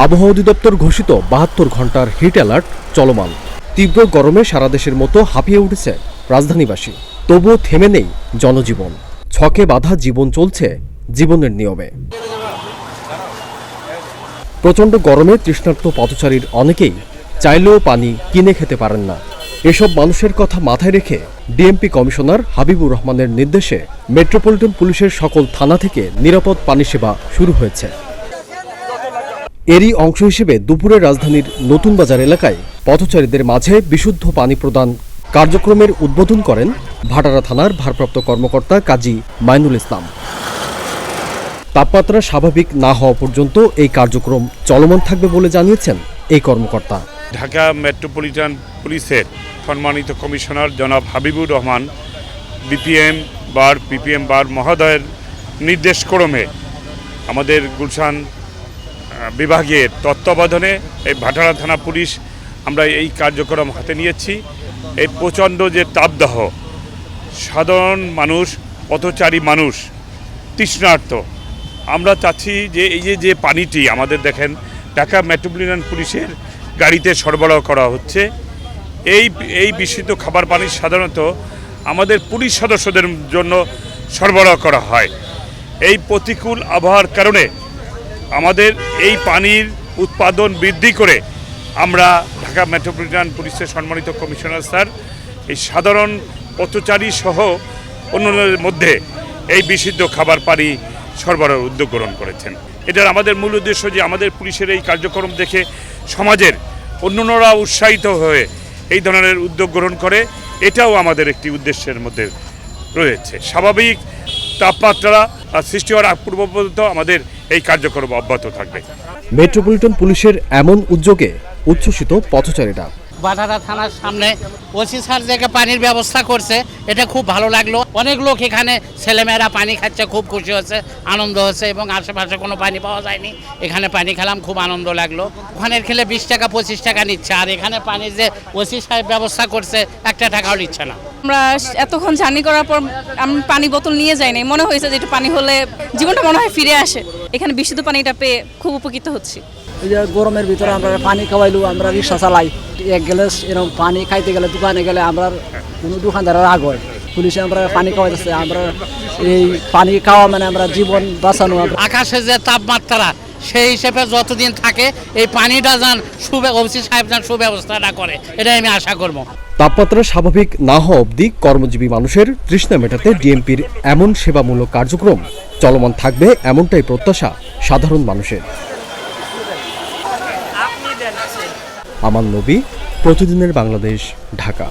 আবহাওয়া অধিদপ্তর ঘোষিত ৭২ ঘন্টার হিট অ্যালার্ট চলমান। তীব্র গরমে সারা দেশের মতো হাঁপিয়ে উঠেছে রাজধানীবাসী। তবুও থেমে নেই জনজীবন। ছকে বাঁধা জীবন চলছে জীবনের নিয়মে। প্রচণ্ড গরমে তৃষ্ণার্ত পথচারীর অনেকেই চাইলেও পানি কিনে খেতে পারেন না। এসব মানুষের কথা মাথায় রেখে ডিএমপি কমিশনার হাবিবুর রহমানের নির্দেশে মেট্রোপলিটন পুলিশের সকল থানা থেকে নিরাপদ পানি সেবা শুরু হয়েছে। এরই অংশ হিসেবে দুপুরে রাজধানীর নতুন বাজার এলাকায় পথচারীদের মাঝে বিশুদ্ধ পানি প্রদান কার্যক্রমের উদ্বোধন করেন ভাটারা থানার ভারপ্রাপ্ত কর্মকর্তা কাজী মাইনুল ইসলাম। তাপমাত্রা স্বাভাবিক না হওয়া পর্যন্ত এই কার্যক্রম চলমান থাকবে বলে জানিয়েছেন এই কর্মকর্তা। ঢাকা মেট্রোপলিটন পুলিশের সম্মানিত কমিশনার জনাব হাবিবুর রহমান পিপিএম বার মহোদয়ের নির্দেশক্রমে আমাদের গুলশান বিভাগের তত্ত্বাবধানে এই ভাটারা থানা পুলিশ আমরা এই কার্যক্রম হাতে নিয়েছি। এই প্রচণ্ড যে তাপদাহ, সাধারণ মানুষ, পথচারী মানুষ তৃষ্ণার্ত। আমরা চাচ্ছি যে এই যে পানিটি আমাদের দেখেন ঢাকা মেট্রোপলিটন পুলিশের গাড়িতে সরবরাহ করা হচ্ছে। এই বিশুদ্ধ খাবার পানি সাধারণত আমাদের পুলিশ সদস্যদের জন্য সরবরাহ করা হয়। এই প্রতিকূল আবহাওয়ার কারণে আমাদের এই পানির উৎপাদন বৃদ্ধি করে আমরা ঢাকা মেট্রোপলিটন পুলিশের সম্মানিত কমিশনার স্যার এই সাধারণ পথচারী সহ অন্যান্যদের মধ্যে এই বিশুদ্ধ খাবার পানি সরবরাহের উদ্যোগ গ্রহণ করেছেন। এটার আমাদের মূল উদ্দেশ্য যে আমাদের পুলিশের এই কার্যক্রম দেখে সমাজের অন্যান্যরা উৎসাহিত হয়ে এই ধরনের উদ্যোগ গ্রহণ করে, এটাও আমাদের একটি উদ্দেশ্যের মধ্যে রয়েছে। স্বাভাবিক তাপমাত্রা সৃষ্টি হওয়ার আগ পূর্ব পর্যন্ত আমাদের এই কার্যক্রম অব্যাহত থাকবে। মেট্রোপলিটন পুলিশের এমন উদ্যোগে উচ্ছ্বসিত পথচারীরা। ভাটারা থানার সামনে ওসি স্যার যে পানির ব্যবস্থা করছে, এটা খুব ভালো লাগলো। অনেক লোক এখানে ছেলেমেয়েরা পানি খাচ্ছে, খুব খুশি হচ্ছে, আনন্দ হচ্ছে এবং আশেপাশে কোনো পানি পাওয়া যায়নি, এখানে পানি খেলাম, খুব আনন্দ লাগলো। ওখানে খেলে 20 টাকা 25 টাকা নিচ্ছে, আর এখানে পানির যে ওসি সাহেব ব্যবস্থা করছে 1 টাকাও নিচ্ছে না। আমরা এতক্ষণ জার্নি করার পর আমি পানি বোতল নিয়ে যাই নাই, মনে হয়েছে যে একটু পানি হলে জীবনটা মনে হয় ফিরে আসে। এখানে বিশুদ্ধ পানিটা পেয়ে খুব উপকৃত হচ্ছি। এই যে গরমের ভিতরে আমরা পানি খাওয়াইলো, আমরা রিক্সা চালাই, 1 গ্লাস এরকম পানি খাইতে গেলে দোকানে গেলে আমরা কোনো দোকানদারের রাগ হয়। পুলিশে আমরা পানি খাওয়াইতেছে, আমরা এই পানি খাওয়া মানে আমরা জীবন বাঁচানো। আকাশে যে তাপমাত্রা সেই হিসেবে যতদিন থাকে এই পানিটা যান ওসি সাহেব যান সুব্যবস্থাটা করে, এটাই আমি আশা করব। তাপমাত্রা স্বাভাবিক না হওয়া অবধি কর্মজীবী মানুষের তৃষ্ণা মেটাতে ডিএমপির এমন সেবামূলক কার্যক্রম চলমান থাকবে, এমনটাই প্রত্যাশা সাধারণ মানুষের। আমান নবী, প্রতিদিনের বাংলাদেশ, ঢাকা।